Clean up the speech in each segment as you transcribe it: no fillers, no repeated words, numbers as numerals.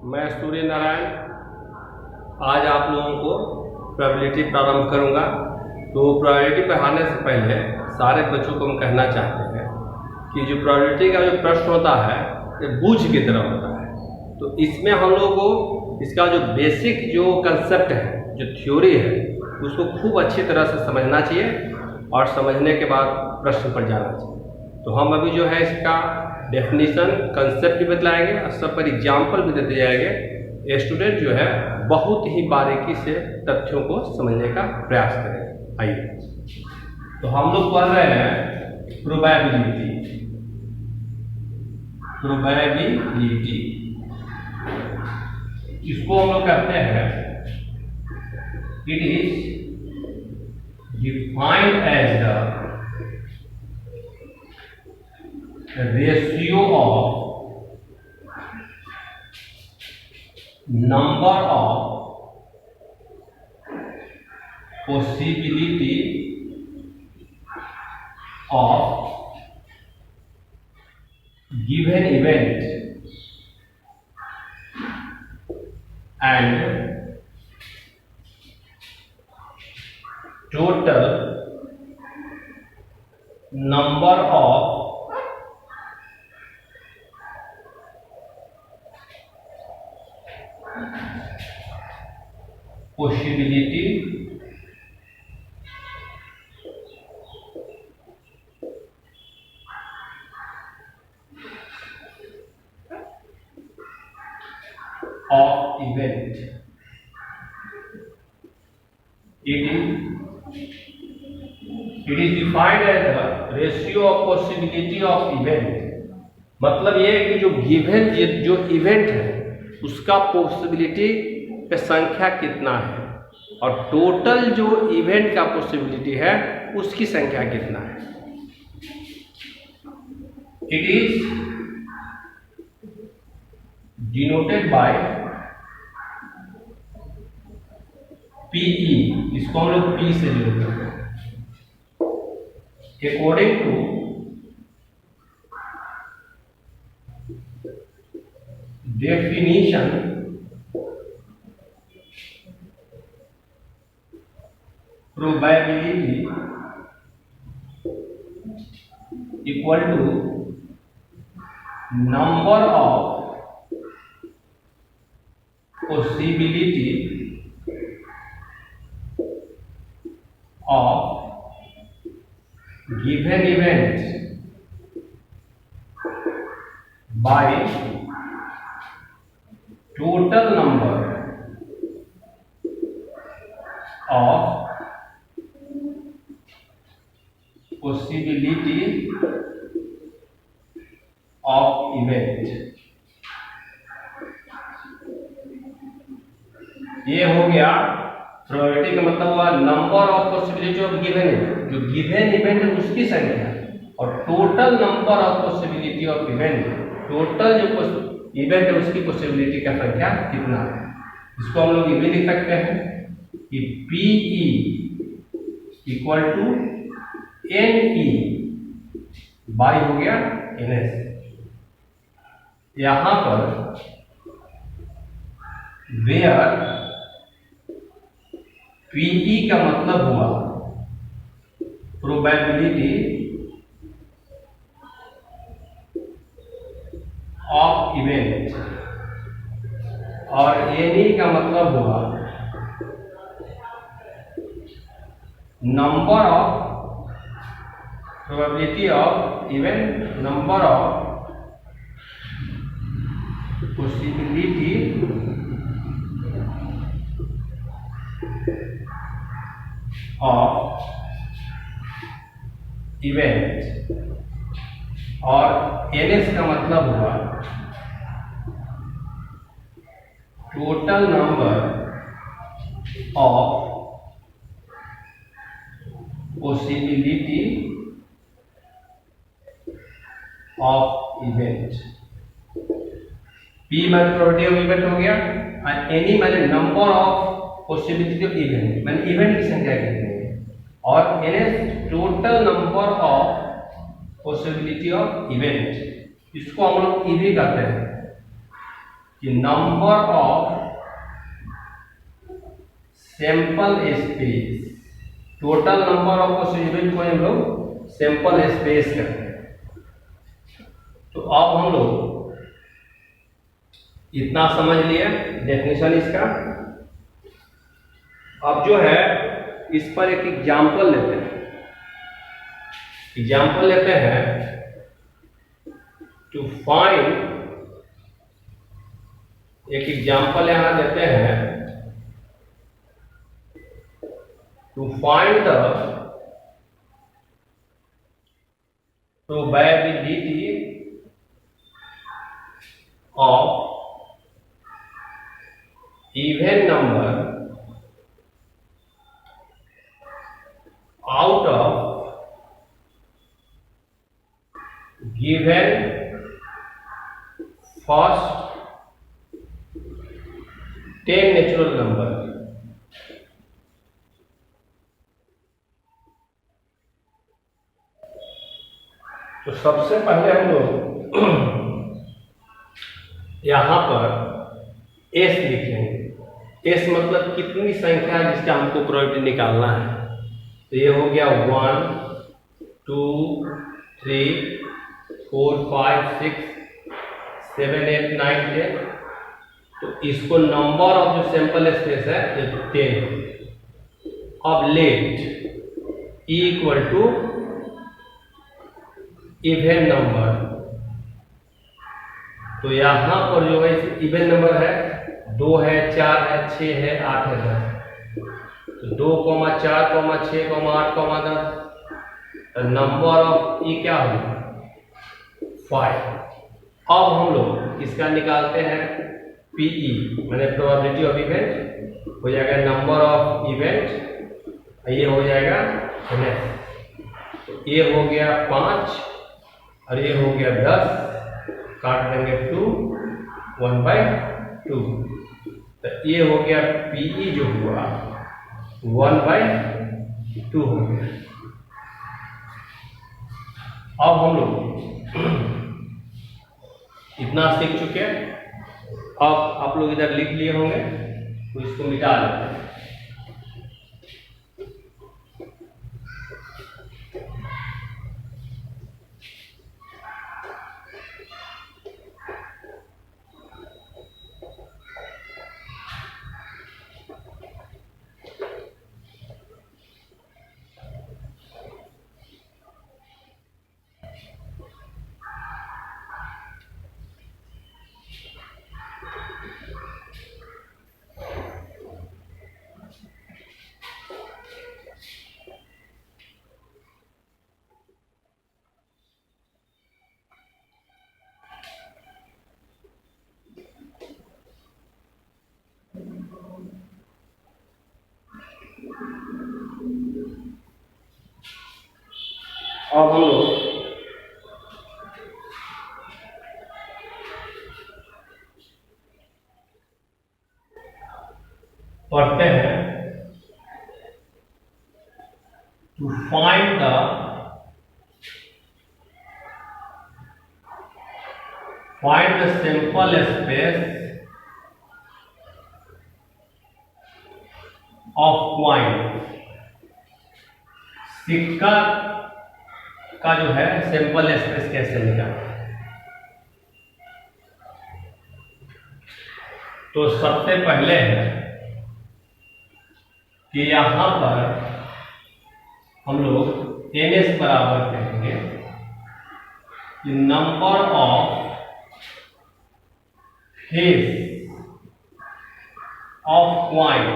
मैं सूर्य नारायण आज आप लोगों को प्रोबेबिलिटी प्रारंभ करूंगा। तो प्रोबेबिलिटी पढ़ाने से पहले सारे बच्चों को हम कहना चाहते हैं कि जो प्रोबेबिलिटी का जो प्रश्न होता है ये बूझ की तरह होता है। तो इसमें हम लोगों को इसका जो बेसिक जो कंसेप्ट है, जो थ्योरी है, उसको खूब अच्छी तरह से समझना चाहिए और समझने के बाद प्रश्न पर जाना चाहिए। तो हम अभी जो है इसका डेफिनेशन कंसेप्ट भी बतलाएंगे और सब पर एग्जाम्पल भी देते जाएंगे। स्टूडेंट जो है बहुत ही बारीकी से तथ्यों को समझने का प्रयास करें। आइए, तो हम लोग पढ़ रहे हैं प्रोबेबिलिटी। इसको हम लोग कहते हैं, it is defined as the ratio of number of possibility of given event and total number of possibility of event. It is defined as the ratio of possibility of event. मतलब ये है कि जो गिवन जो event है उसका possibility पे संख्या कितना है और टोटल जो इवेंट का पॉसिबिलिटी है उसकी संख्या कितना है। It is denoted by P E. इसको हम लोग पी से डिनोट करते हैं। According to definition probability equal to number of possibility of given event by total number of possibility of event। ये हो गया प्रोबेबिलिटी का मतलब हुआ number of possibility of given event, जो गिवन इवेंट है उसकी संख्या, और total number of possibility of event, total जो इवेंट है उसकी पॉसिबिलिटी का संख्या कितना है। इसको हम लोग ये भी लिख सकते हैं कि PE equal to NE by हो गया NS। यहां पर वेयर PE का मतलब हुआ प्रोबेबिलिटी ऑफ इवेंट और NE का मतलब हुआ number of probability of event, number of possibility of event, और NS का मतलब हुआ total number of possibility of event. P मैंने प्रोबेबिलिटी ऑफ इवेंट हो गया और NE मैंने number of possibility of event, मैंने इवेंट की संख्या कितनी है, और NS total number of possibility of event, इसको हम लोग ईवी कहते हैं। कि number of sample space, total number of possible को हम लोग सैंपल स्पेस करते हैं। तो अब हम लोग इतना समझ लिए डेफिनेशन इसका। अब जो है इस पर एक एग्जाम्पल लेते हैं। एग्जाम्पल लेते हैं टू फाइंड, एक एग्जाम्पल यहां देते हैं to find the probability of even number out of given first 10 natural number। तो सबसे पहले हम लोग यहां पर s लिखेंगे। s मतलब कितनी संख्या है जिसका हमको प्रोबेबिलिटी निकालना है। तो ये हो गया 1 2 3 4 5 6 7 8 9 10। तो इसको नंबर ऑफ जो सैंपल स्पेस है ये 10। अब let E equal to even number. तो यहां पर जो है इवन नंबर है 2 है 4 है 6 है 8 है 10। तो 2, 4, 6, 8, 10। नंबर ऑफ ई क्या होगा 5। अब हम लोग इसका निकालते हैं पीई मैंने प्रोबेबिलिटी ऑफ इवेंट, हो जाएगा नंबर ऑफ इवेंट, ये हो जाएगा एनएस। तो ये हो गया 5 और ये हो गया 10, काट देंगे 2 1/2। तो ये हो गया पीई जो हुआ 1/2 हो गया। अब हम लोग इतना सीख चुके हैं। अब आप लोग इधर लिख लिए होंगे तो इसको मिटा लेते हैं। अब हम लोग पढ़ते हैं to find the sample space of coin. सिक्का का जो है सैंपल स्पेस कैसे निकालना। तो सबसे पहले है कि यहां पर हम लोग एनएस बराबर कहेंगे कि number of face of coin,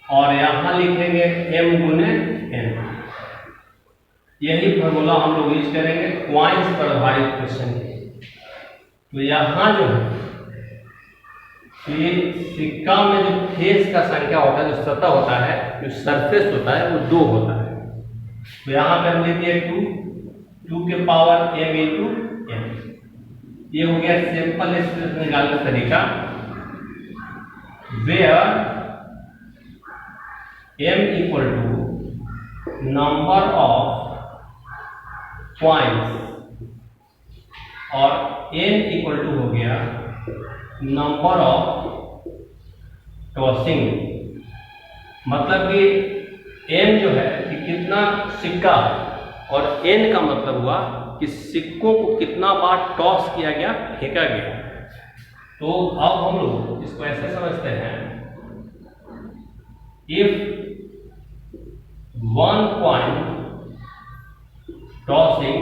और यहां लिखेंगे m गुने n। यही फॉर्मूला हम लोग यूज करेंगे क्वाइंस पर आधारित क्वेश्चन के। तो यहां जो है कि सिक्का में जो फेस का संख्या होता है, जो सतह होता है, जो सरफेस होता है, वो 2 होता है। तो यहां पे हम लिख दिए 2 के पावर m इंटू n। ये हो गया सिंपल स्पेस निकालने का तरीका, where m equal to number of points और n इक्वल टू हो गया नंबर ऑफ टॉसिंग, मतलब कि m जो है कि कितना सिक्का, और n का मतलब हुआ कि सिक्कों को कितना बार टॉस किया गया, फेंका गया। तो अब हम लोग इसको ऐसे समझते हैं, if one coin tossing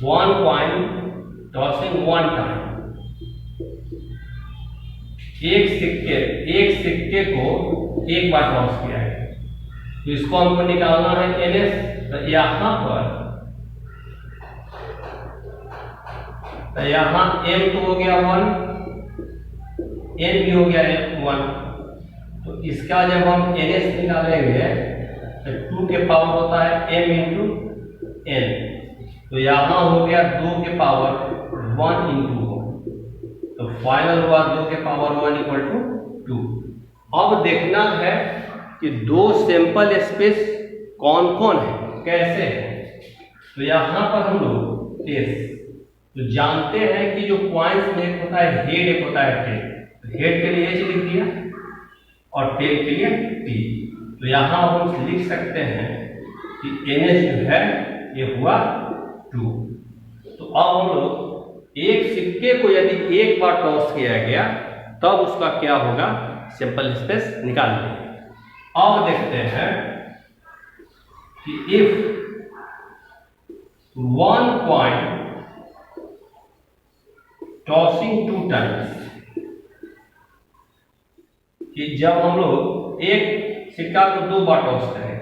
one time, एक सिक्के को एक बार टॉस किया है, तो इसको हमको निकालना है NS। तो यहाँ M तो हो गया 1, N भी हो गया 1, तो इसका जब हम NS निकालेंगे तो 2 के पावर होता है M इंटू N, तो यहाँ हो गया 2 के पावर 1 इंटू 1, तो फाइनल हुआ 2 के पावर 1 इक्वल टू 2। अब देखना है कि दो सैंपल स्पेस कौन कौन है, कैसे है। तो यहाँ पर हम लोग टेस्ट तो जानते हैं कि जो पॉइंट्स में एक होता है हेड, एक होता है टेल। तो हेड के लिए H लिख दिया और टेल के लिए T। तो यहाँ हम लिख सकते हैं कि NS जो है ये हुआ 2। तो अब हम लोग एक सिक्के को यदि एक बार टॉस किया गया तब उसका क्या होगा, सैंपल स्पेस निकाल लेंगे। अब देखते हैं कि if one coin tossing 2 times, कि जब हम लोग एक सिक्का को 2 बार टॉस करें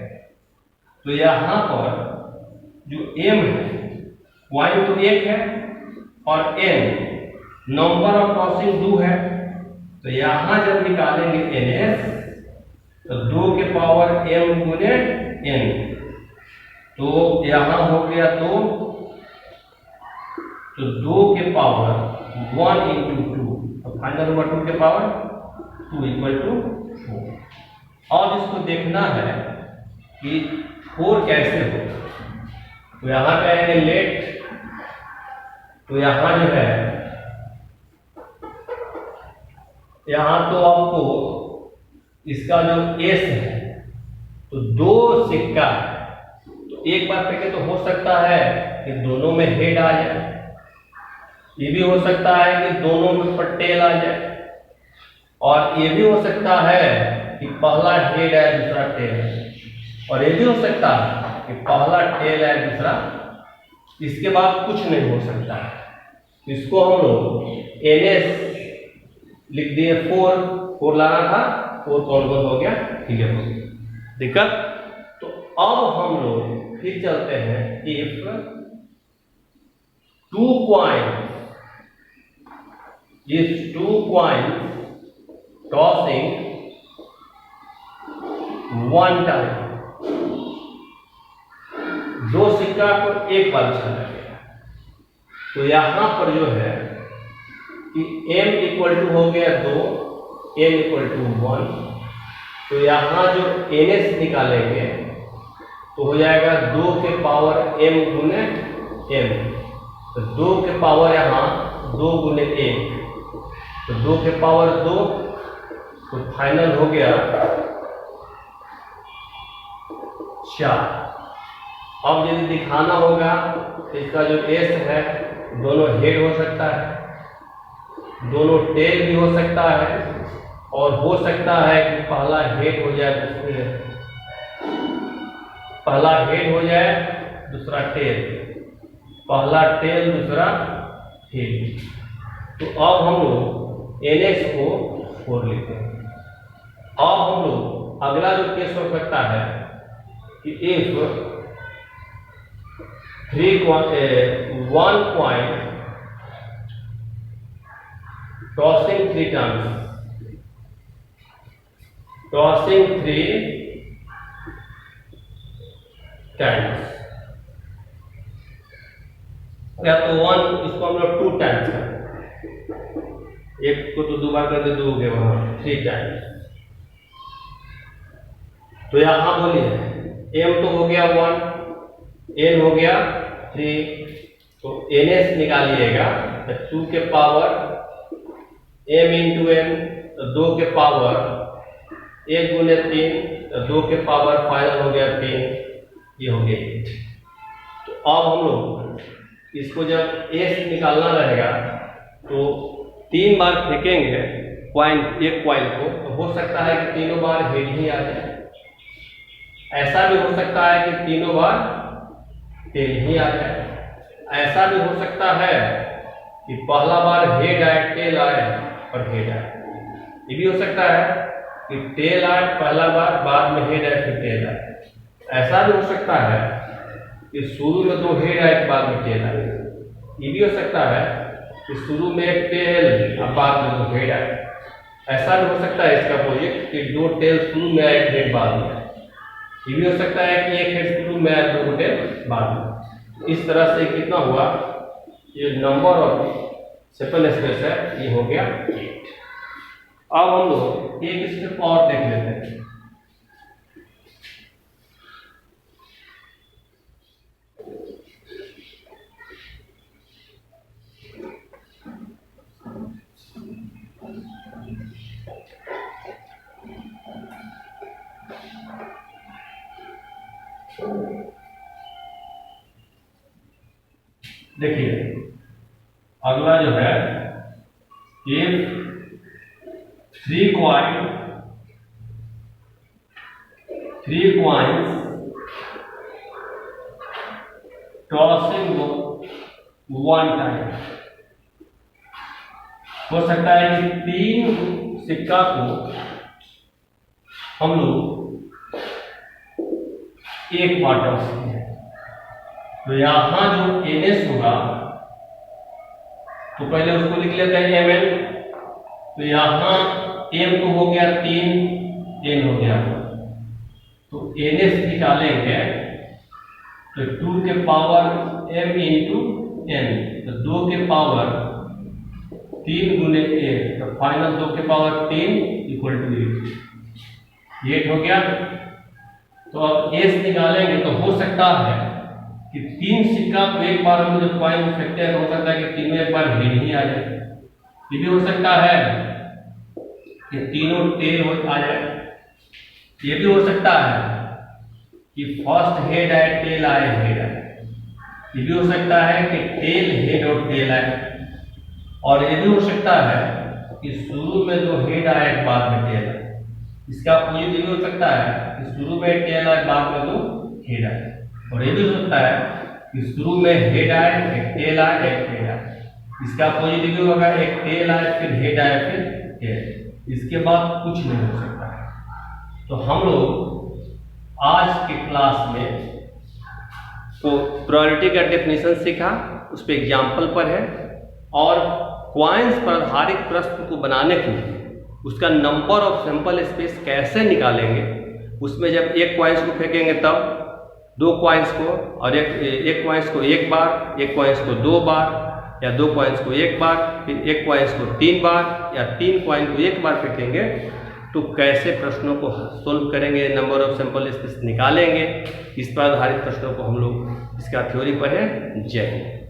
तो यहाँ पर जो M है, कॉइन तो 1 है और N नंबर ऑफ टॉसिंग 2 है, तो यहाँ जब निकालेंगे NS तो 2 के पावर M गुने N, तो यहाँ हो गया 2, तो 2 के पावर 1 इंटू 2, तो फाइनल हुआ 2 के पावर 2 इक्वल टू 4। और इसको देखना है कि 4 कैसे होगा, तो यहाँ कहेंगे लेट, तो यहाँ जो है यहाँ तो आपको इसका जो S है तो 2 सिक्का, तो एक बार फेंके तो हो सकता है कि दोनों में हेड आ जाए, ये भी हो सकता है कि दोनों में पर टेल आ जाए, और ये भी हो सकता है कि पहला हेड है दूसरा टेल है, और ये भी हो सकता है कि पहला टेल है दूसरा, इसके बाद कुछ नहीं हो सकता है। इसको हम लोग NS लिख दिए 4 लाना था, 4 कौन हो गया, क्लियर हो गया दिक्कत। तो अब हम लोग फिर चलते हैं, इफ 2 coins tossing 1 टाइम, 2 सिक्का को एक बार उछाला गया, तो यहां पर जो है कि M इक्वल टू हो गया 2, N इक्वल टू 1, तो यहाँ जो NS निकालेंगे तो हो जाएगा 2 के पावर M गुने M, तो 2 के पावर यहाँ 2 गुने 1, तो 2 के पावर 2, तो फाइनल हो गया 4। अब यदि दिखाना होगा तो इसका जो S है दोनों हेड हो सकता है, दोनों टेल भी हो सकता है, और हो सकता है कि पहला हेड हो जाए दूसरा टेल, पहला टेल दूसरा हेड। तो अब हम लोग NS को 4 लेते हैं। अब हम लोग अगला जो केस हो सकता है कि इफ 1 coin tossing 3 times, या तो 1, इसको हम लोग 2 टाइम्स करें, एक को तो 2 बार कर दे, 2 हो गए वहां 3 टाइम्स। तो यहां बोलिए M तो हो गया 1, N हो गया 3, तो ns निकालिएगा तो 2 के पावर m इंटू n, तो 2 के पावर 1 गुने 3, तो 2 के पावर फाइनल हो गया 3, ये हो गया 8। तो अब हम लोग इसको जब s निकालना रहेगा तो 3 बार फेंकेंगे एक कॉइल को, तो हो सकता है कि तीनों बार हेड ही आ जाए। ऐसा भी हो सकता है कि तीनों बार टेल ही आ जाए। ऐसा भी हो सकता है कि पहला बार हेड आए, टेल आए और हेड आए। ये भी हो सकता है कि टेल आए पहला बार, बाद में हेड आए, फिर टेल आए। ऐसा भी हो सकता है कि शुरू में 2 हेड आए, बाद में टेल आए। ये भी हो सकता है कि शुरू में एक टेल और बाद में 2 हेड आए। ऐसा भी हो सकता है इसका अपोजिट कि 2 टेल शुरू में आए, 1 हेड बाद में। ये भी हो सकता है कि 1 हेड शुरू में आए, 2 टेल बाद में। इस तरह से कितना हुआ, ये नंबर ऑफ सेपल स्पेस है, ये हो गया 8। अब हम लोग एक स्टेप और देख लेते हैं। देखिए अगला जो है, if 3 coins tossing 1 time, हो सकता है कि 3 सिक्का को हम लोग एक बार टॉस करें। तो यहां जो ns होगा, तो पहले उसको लिख लेते हैं mn। तो यहां m तो हो गया 3, n हो गया। तो ns निकालेंगे तो 2 के पावर m इंटू n, तो 2 के पावर 3 गुने 1, तो फाइनल 2 के पावर 3 इक्वल टू 8 हो गया। तो अब s निकालेंगे तो हो सकता है कि 3 सिक्का को एक बार हम जब कॉइन फेंकते हैं तो हो सकता है कि तीनों एक बार हेड ही आ जाए। ये भी हो सकता है कि तीनों टेल आ जाए। ये भी हो सकता है कि फर्स्ट हेड आए, टेल आए, हेड आए। ये भी हो सकता है कि टेल हेड और टेल आए। और ये भी हो सकता है कि शुरू में जो हेड आए, बाद में टेल आए। इसका अपोजिट ये भी हो सकता है कि शुरू में टेल आए, बाद में जो हेड आए। और ये भी हो सकता है कि शुरू में हेड आए, एक टेल आए, एक हेड आए। इसका अपोजिट भी होगा, एक टेल आए, फिर हेड आए, फिर टेल। इसके बाद कुछ नहीं हो सकता है। तो हम लोग आज के क्लास में तो प्रोबेबिलिटी का डेफिनेशन सीखा, उस पर एग्जाम्पल पर है, और क्वाइंस पर आधारित प्रश्न को बनाने के लिए उसका नंबर ऑफ सैंपल स्पेस कैसे निकालेंगे, उसमें जब एक क्वाइंस को फेंकेंगे तब 2 क्वाइंस को, और एक क्वाइंस को 1 बार, एक क्वाइंस को 2 बार, या 2 क्वाइंस को 1 बार, फिर 1 क्वाइंस को 3 बार, या 3 क्वाइन को 1 बार फेंकेंगे, तो कैसे प्रश्नों को सोल्व करेंगे, नंबर ऑफ सैंपल स्पेस निकालेंगे। इस पर आधारित प्रश्नों को हम लोग इसका थ्योरी पढ़े। जय हिंद।